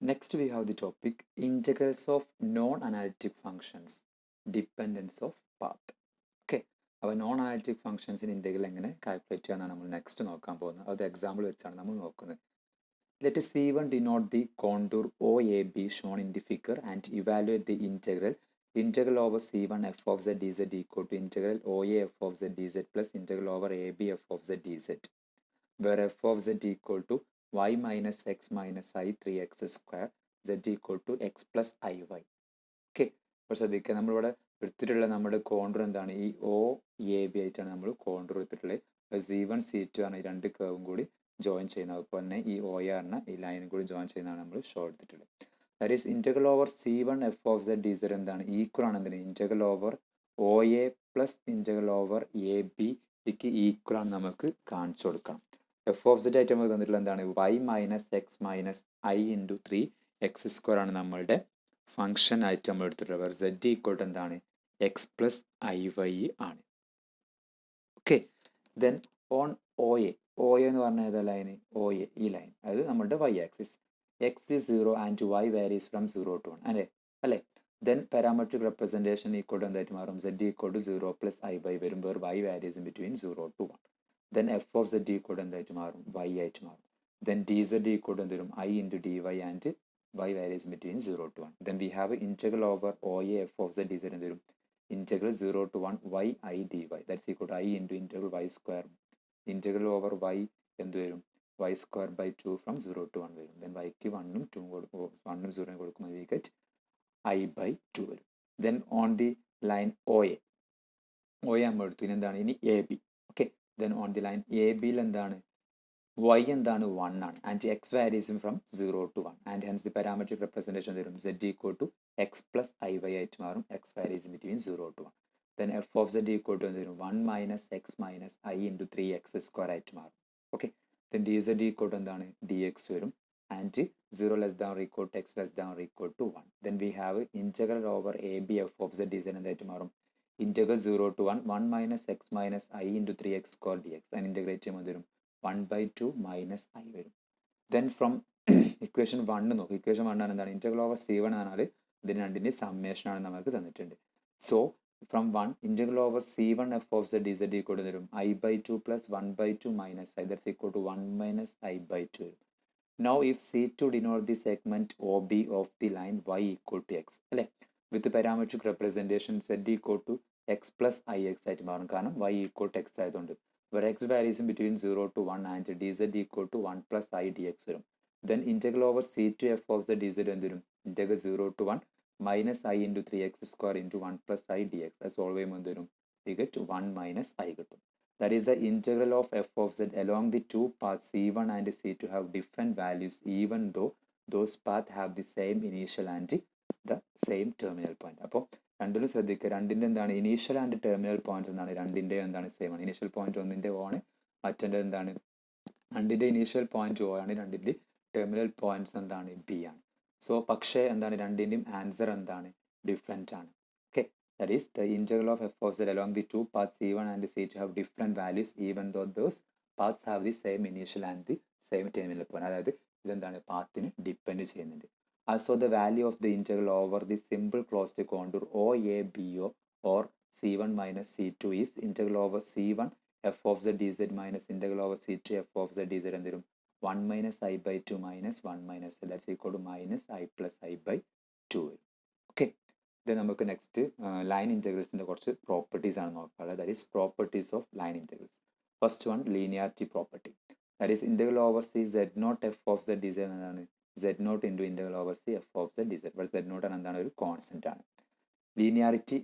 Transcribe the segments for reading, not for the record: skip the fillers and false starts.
Next we have the topic integrals of non-analytic functions, dependence of path. Okay, അപ്പോൾ non analytic ഫംഗ്ഷൻസിന് integral എങ്ങനെ calculate ചെയ്യാനാണ് നമ്മൾ next നോക്കാൻ പോകുന്നത്. അത് എക്സാമ്പിൾ വെച്ചാണ് നമ്മൾ നോക്കുന്നത്. Let C1 denote the contour OAB shown in the figure and evaluate the integral over C1 f of z dz equal to integral OA f of z dz plus integral over AB f of z dz, where f of z equal to y minus x minus I 3x square z equal to x plus iy. Okay, അപ്പോൾ ശ്രദ്ധിക്കുക, നമ്മളിവിടെ എടുത്തിട്ടുള്ള നമ്മുടെ contour എന്താണ്? ഈ OAB ആയിട്ടാണ് നമ്മൾ contour എടുത്തിട്ടുള്ളത്. C1 C2 ആണ് ഈ രണ്ട് കേവും കൂടി ജോയിൻ ചെയ്യുന്നത്. അതുപോലെ തന്നെ ഈ OA ആണ് ഈ ലൈനും കൂടി ജോയിൻ ചെയ്യുന്നതാണ് നമ്മൾ ഷോ എടുത്തിട്ടുള്ളത്. That is integral over C1 f of z dz എന്താണ്? ഈക്വൽ ആണ് എന്തിന്? Integral over OA plus integral over AB ക്ക് ഈക്വൽ ആണ് നമുക്ക് കാണിച്ചു കൊടുക്കണം. എഫ് ഓഫ് സെറ്റ് ആയിട്ട് നമുക്ക് തന്നിട്ടുള്ള എന്താണ്? y minus x minus i into 3x square ആണ് നമ്മളുടെ ഫംഗ്ഷൻ ആയിട്ട് നമ്മൾ എടുത്തിട്ടുള്ളത്. z ഈക്വൽ ടു എന്താണ്? എക്സ് പ്ലസ് iy ആണ്. ഓക്കെ, ദെൻ ഓൺ OA എന്ന് പറഞ്ഞ ഏതാ ലൈന്? OA ഈ ലൈൻ, അത് നമ്മുടെ y axis. X is 0 and y varies from 0 to 1 അല്ലേ? Then parametric representation equal to എന്തായിട്ട് മാറും? z equal to 0 plus iy വരും, where y varies in between 0 to 1. Then f of z equal to എന്തായിട്ട് മാറും? y ആയിട്ട് മാറും. Then dz equal to എന്ത് വരും? I into dy and y varies between 0 to 1. Then we have integral over OA f of z dz എന്ത് വരും? Integral 0 to 1 y I dy. That's equal to I into integral y square. Integral over y എന്ത് വരും? y square by 2 from 0 to 1 വരും. Then y ക്ക് 1 ഉം 2 കൊടുക്കും, 1 ഉം 0 കൊടുക്കുമ്പോൾ we get I by 2 വരും. Then on the line OA നമ്മൾ എടുത്തു. ഇനി എന്താണ്? ഇനി AB. Okay, then on the line AB ൽ എന്താണ്? y എന്താണ്? 1 ആണ് and x varies from 0 to 1 and hence the parametric representation വരും z equal to x plus iy ആയിട്ട് മാറും, x varies between 0 to 1. Then f of z equal to എന്ത് വരും? 1 minus x minus i into 3x square ആയിട്ട് മാറും. Okay, then dz equal to എന്താണ്? dx വരും and 0 less than equal to x less than equal to 1. Then we have integral over AB F of z dz എന്തായിട്ട് മാറും? Integral 0 to 1 1 minus x minus i into 3x square dx and integrate ചെയ്യുമ്പോൾ എന്ത് വരും? 1 by 2 minus I വരും. Then from equation 1 നോക്കും. Equation 1 ആണ് എന്താണ്? Integral over C1 എന്ന് പറഞ്ഞാൽ ഇതിന് രണ്ടിൻ്റെ സമ്മേഷൻ ആണ് നമുക്ക് തന്നിട്ടുണ്ട്. So from 1 integral over C1 f of z dz equal to വരും I by 2 plus 1 by 2 minus i, that's equal to 1 minus I by 2 വരും. Now if C2 denote the segment OB of the line y equal to x അല്ലേ, with parametric representation z equal to x plus ix ആയിട്ട് മാറും, കാരണം y equal to x ആയതുകൊണ്ട്. where x varies in between 0 to 1 and dz equal to 1 plus I dx വരും. Then integral over C2 f of z dz എന്ത് വരും? Integral 0 to 1 minus I into 3x square into 1 plus I dx. As always എന്ത് വരും? We get 1 minus I കിട്ടും. That is the integral of f of z along the two paths C1 and C2 have different values even though those paths have the same initial and the same terminal point. അപ്പോൾ രണ്ടിലും ശ്രദ്ധിക്കുക, രണ്ടിൻ്റെ എന്താണ്? Initial and terminal points എന്താണ്? രണ്ടിൻ്റെ എന്താണ്? Same ആണ്. Initial point ഒന്നിൻ്റെ O ആണ്, മറ്റേ എന്താണ്? രണ്ടിൻ്റെ ഇനീഷ്യൽ പോയിന്റ് O ആണ്, രണ്ടിൻ്റെ ടെർമിനൽ പോയിന്റ്സ് എന്താണ്? B ആണ്. സോ പക്ഷേ എന്താണ്? രണ്ടിൻ്റെയും ആൻസർ എന്താണ്? ഡിഫറെൻ്റ് ആണ്. Okay, that is the integral of f of z along the two paths C1 and C2 have different values even though those paths have the same initial and the same terminal point. അതായത് ഇതെന്താണ്? പാത്തിന് depend ചെയ്യുന്നുണ്ട്. Also the value of the integral over the simple closed contour OABO or C1 minus C2 is integral over C1 f of z dz minus integral over C2 f of z dz എന്ത് വരും? 1 minus I by 2 minus 1 minus I, that's equal to minus I plus I by 2 വരും. Okay, ഇത് നമുക്ക് next line ഇൻറ്റഗ്രൽസിൻ്റെ കുറച്ച് properties ആണ് നോക്കാനുള്ളത്. That is properties of line integrals. First one linearity property. That is integral over C z0 f of z dz എന്നതാണ് z0 into integral over C f of z dz. but z0 എന്താണ്? ഒരു constant ആണ്. Linearity,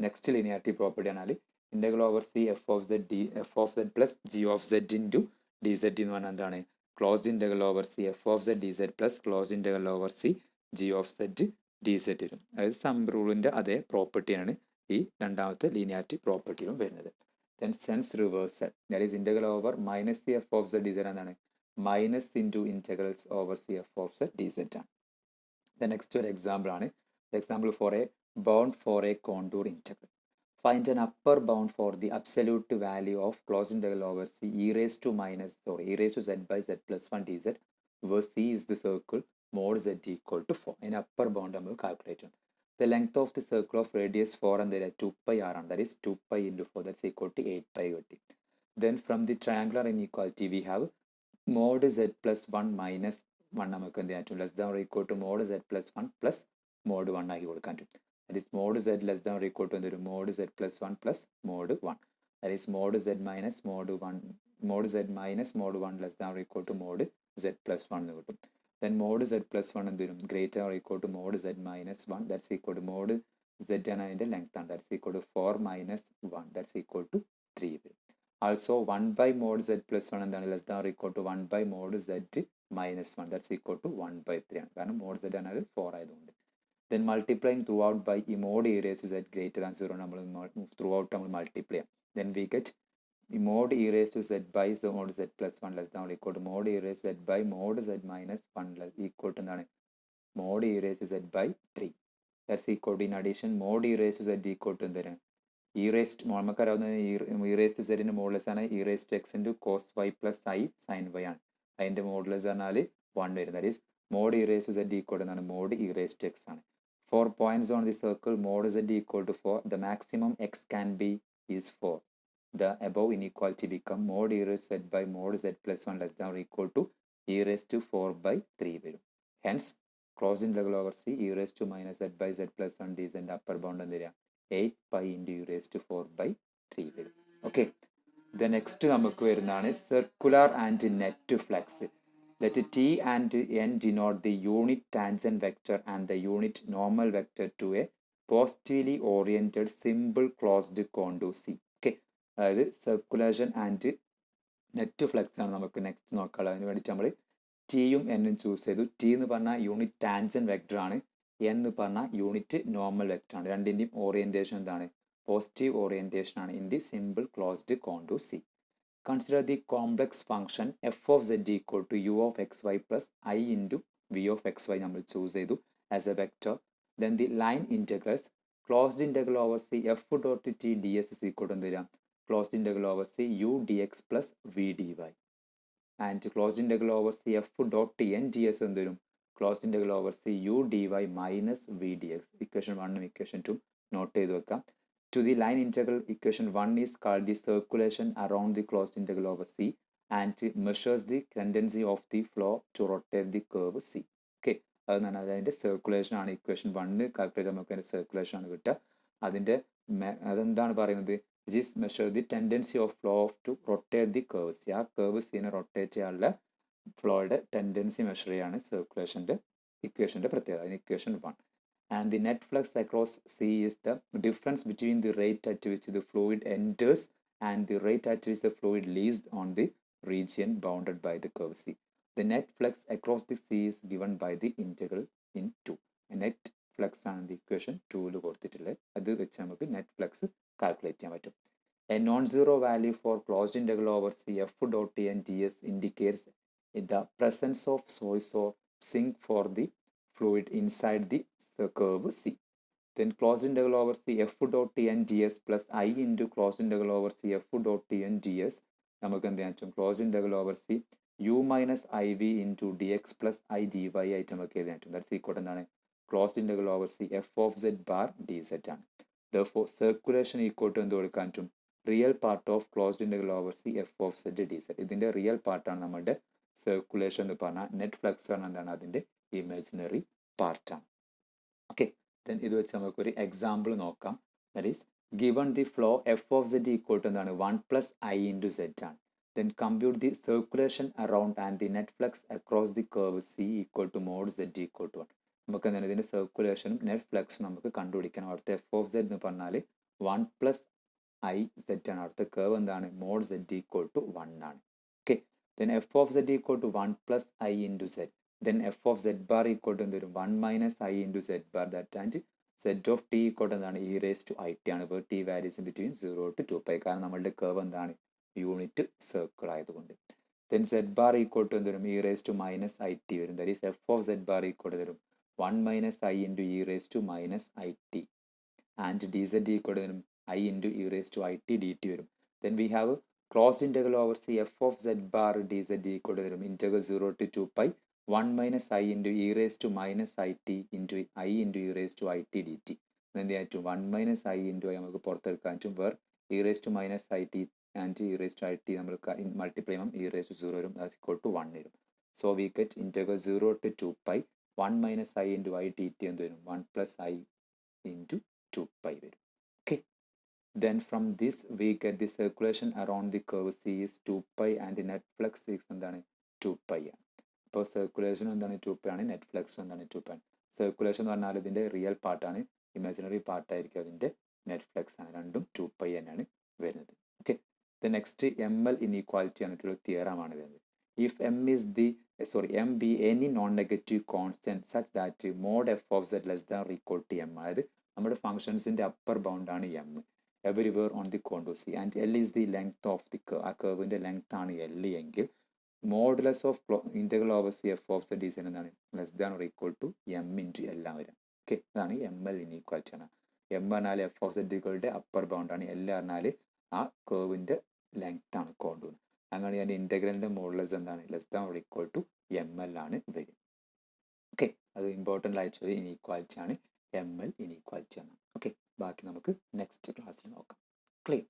next linearity property ആണ് integral over C f of z plus g of z into dz എന്ന് പറഞ്ഞാൽ എന്താണ്? Closed integral over C f of z dz plus closed integral over C g of z dz വരും. അതായത് some റൂളിൻ്റെ അതേ പ്രോപ്പർട്ടിയാണ് ഈ രണ്ടാമത്തെ ലീനിയാരിറ്റി പ്രോപ്പർട്ടിയിലും വരുന്നത്. Then sense reversal, that is integral over minus C f of z dz എന്താണ്? Minus into integrals over C f of z dz ആണ്. ദ നെക്സ്റ്റ് ഒരു എക്സാമ്പിൾ ആണ്. Example for a bound for a contour integral. Find an upper bound for the absolute value of closed integral over C e raised to z by z plus 1 dz, where C is the circle, mod z equal to 4. In upper bound നമ്മൾ calculate ചെയ്യണം. The length of the circle of radius 4 and 2 pi r ആണ്. That is 2 pi into 4. That's equal to 8 pi കിട്ടി. Then from the triangular inequality we have mod z plus 1 minus 1 നമുക്ക് എന്ത് ചെയ്യാൻ പറ്റും, less than or equal to mod z plus 1 plus mod 1 ആക്കി കൊടുക്കാൻ പറ്റും. That is mod z less than or equal to എന്തൊരു mod z plus 1 plus mod 1. That is mod z minus mod 1 less than or equal to mod z plus 1 എന്ന് കിട്ടും. Then mod z plus 1 എന്തുവരും, greater or equal to mod z minus 1. That's equal to mod z ആണ് അതിൻ്റെ length ആണ്. That's equal to 4 minus 1. That's equal to 3 വരും. Also 1 by mod z plus 1 എന്താണ്, less than or equal to 1 by mod z minus 1. That's equal to 1 by 3 ആണ്. കാരണം mod z ആണ് 4 ആയതുകൊണ്ട്. Then multiplying throughout by mod e raised to z greater than 0 നമ്മൾ throughout നമ്മൾ multiply ചെയ്യാം. Then we get mod e raised to z by mod z plus 1 less than or equal to mod e raised to z by mod z minus 1 less equal to എന്താണ് mod e raised to z by 3. That's equal to, in addition, mod e raised to z equal to എന്താണ് e raised നമുക്കറിയാവുന്ന e raised to z ന്റെ modulus ആണ് e raised to x into cos y plus i sin y ആണ്. അതിൻ്റെ modulus പറഞ്ഞാൽ 1 വരും. That is mod e raised to z equal to എന്താണ് mod e raised to x ആണ്. 4 points on the circle, mod z equal to 4. The maximum x can be is 4. The above inequality become mod e raised to z by mod z plus 1 less than or equal to e raised to 4 by 3 വരും. Hence, closed integral over c e raised to minus z by z plus 1 dz and upper bound എന്ത് വരിക 8 pi into e raised to 4 by 3 വരും. Okay. The next നമുക്ക് വരുന്നതാണ് circular and net flux. Let t and n denote the unit tangent vector and the unit normal vector to a positively oriented simple closed contour C. Okay. അതായത് circulation and net flux ആണ് നമുക്ക് next നോക്കാനുള്ളത്. അതിന് വേണ്ടിയിട്ട് നമ്മൾ ടിയും എന്നും choose ചെയ്തു. T എന്ന് പറഞ്ഞാൽ യൂണിറ്റ് ടാൻജന്റ് വെക്ടർ ആണ്, എൻ എന്ന് പറഞ്ഞാൽ യൂണിറ്റ് നോർമൽ വെക്ടർ ആണ്. രണ്ടിൻ്റെയും ഓറിയന്റേഷൻ എന്താണ്, പോസിറ്റീവ് ഓറിയന്റേഷൻ ആണ് in the simple closed contour C. Consider the complex function f of z equal to u of xy plus I into v of xy നമ്മൾ choose ചെയ്തു as a vector. Then the line integrals closed integral over c f dot t ds is equal to എന്ത് വരാം, closed integral over c u dx plus v dy. And closed integral over c f dot t n ds എന്ത് വരും, closed integral over c u dy minus v dx. Equation 1 equation 2 not ചെയ്ത് വെക്കാം. To the line integral, equation 1 is called the circulation around the closed integral over C and measures the tendency of the flow to rotate the curve C. Okay, അതാണ് അതിൻ്റെ circulation ആണ്. Equation 1 calculate നമുക്ക് അതിൻ്റെ circulation ആണ് കിട്ടുക. അതിൻ്റെ അതെന്താണ് പറയുന്നത്, which is measure the tendency of flow to rotate the curve C. ആ curve Cനെ റൊട്ടേറ്റ് ചെയ്യാനുള്ള ഫ്ലോയുടെ ടെൻഡൻസി മെഷർ ചെയ്യാണ് സർക്കുലേഷൻ്റെ ഇക്വേഷൻ്റെ പ്രത്യേകത. അതിന് equation 1. And the net flux across C is the difference between the rate at which the fluid enters and the rate at which the fluid leaves on the region bounded by the curve C. The net flux across the C is given by the integral in 2. Net flux ആണ് the equation 2 കൊടുത്തിട്ടുള്ളത്. അത് വെച്ച് നമുക്ക് net flux calculate ചെയ്യാൻ പറ്റും. A non-zero value for closed integral over C f dot t and ds indicates the presence of source or sink for the fluid inside the curve C. Then closed integral over C f dot t n ds plus I into closed integral over C f dot t n ds നമുക്ക് എന്ത് ചെയ്യാൻ പറ്റും, closed integral over C u minus iv into dx plus I dy ആയിട്ട് നമുക്ക് എഴുതാൻ പറ്റും. That's equal എന്താണ്, closed integral over C f of z bar dz ആണ്. Therefore circulation equal to എന്ത് കൊടുക്കാൻ പറ്റും, real part of closed integral over C f of z dz. ഇതിൻ്റെ റിയൽ പാർട്ടാണ് നമ്മുടെ സർക്കുലേഷൻ എന്ന് പറഞ്ഞാൽ. നെറ്റ് ഫ്ലക്സ് ആണ് എന്താണ് അതിൻ്റെ ഇമാജിനറി പാർട്ടാണ്. Okay, then ഇത് വെച്ച് നമുക്കൊരു എക്സാമ്പിൾ നോക്കാം. That is given the flow f of z equal to എന്താണ് 1 plus I into z ആണ്. Then compute the circulation around and the net flux across the curve C equal to mod z equal to 1. നമുക്ക് എന്താണ് ഇതിൻ്റെ സർക്കുലേഷനും net ഫ്ലക്സും നമുക്ക് കണ്ടുപിടിക്കണം. അവിടുത്തെ F of Z എന്ന് പറഞ്ഞാൽ 1 plus I z ആണ്. അവിടുത്തെ curve എന്താണ്, mod z equal to 1 ആണ്. Okay, then f of z equal to 1 plus I into z. Then f of z bar equal to എന്തൊരു 1 minus I into z bar that and z of t equal to എന്താണ് e raised to it ആണ്. ഇപ്പോൾ t varies in between 0 to 2 pi കാരണം നമ്മളുടെ curve എന്താണ് unit circle ആയതുകൊണ്ട്. Then z bar equal to എന്തൊരു e raised to minus it വരും. That is f of z bar equal to വരും 1 minus I into e raised to minus it and dz equal to I into e raised to it dt വരും. Then we have closed integral over c f of z bar dz equal to വരും integral 0 to 2 pi 1 minus i into e raise to minus i t into i into e raise to i t d t. എന്ത് ചെയ്യാൻ പറ്റും? 1 minus i into I നമുക്ക് പുറത്തെടുക്കാൻ പറ്റും. Where e raise to minus i t and e raise to i t നമ്മൾ multiply ചെയ്യുമ്പോൾ e raise to 0 വരും. That's equal to 1 വരും. So we get integral 0 to 2π 1 minus i into i t t എന്ത് വരും? 1 plus i into 2π വരും. Okay. Then from this we get the circulation around the curve C is 2π and net flux is എന്താണ്? 2π ആണ്. അപ്പോൾ circulation എന്താണ്? 2π ആണ്. Net flux എന്താണ്? 2π ആണ്. സർക്കുലേഷൻ എന്ന് പറഞ്ഞാൽ ഇതിൻ്റെ റിയൽ പാർട്ടാണ്, ഇമാജിനറി പാർട്ടായിരിക്കും അതിൻ്റെ നെറ്റ് ഫ്ലക്സ് ആണ്. രണ്ടും 2π തന്നെയാണ് വരുന്നത്. Okay. The next M L inequality ആയിട്ടുള്ള തിയറമാണ് വരുന്നത്. If M is the M B any non negative constant such that mod f of z less than equal to M, അതായത് നമ്മുടെ ഫംഗ്ഷൻസിൻ്റെ അപ്പർ ബൗണ്ടാണ് M everywhere on the contour C and L is the length of the curve. ആ കർവിൻ്റെ length ആണ് L എങ്കിൽ modulus of integral over C f of z is എന്താണ്? Less than or equal to M into L ആണ് വരാം. Okay. ഇതാണ് M L inequality ആണ്. M പറഞ്ഞാൽ എഫ് ഓഫ് സെഡുകളുടെ അപ്പർ ബൗണ്ടാണ്, എൽ പറഞ്ഞാൽ ആ കർവിൻ്റെ ലെങ്ത് ആണ്, കോണ്ടൂർ. അങ്ങനെ അതിൻ്റെ ഇൻറ്റഗ്രലിൻ്റെ മോഡുലസ് എന്താണ്? Less than or equal to M L ആണ് വരും. ഓക്കെ. അത് ഇമ്പോർട്ടൻ്റ് ആയിട്ടുള്ള ഇൻഇക്വാലിറ്റി ആണ്, എം എൽ ഇൻഇക്വാലിറ്റി ആണ്. ഓക്കെ. ബാക്കി നമുക്ക് നെക്സ്റ്റ് ക്ലാസ്സിൽ നോക്കാം. ക്ലിയർ?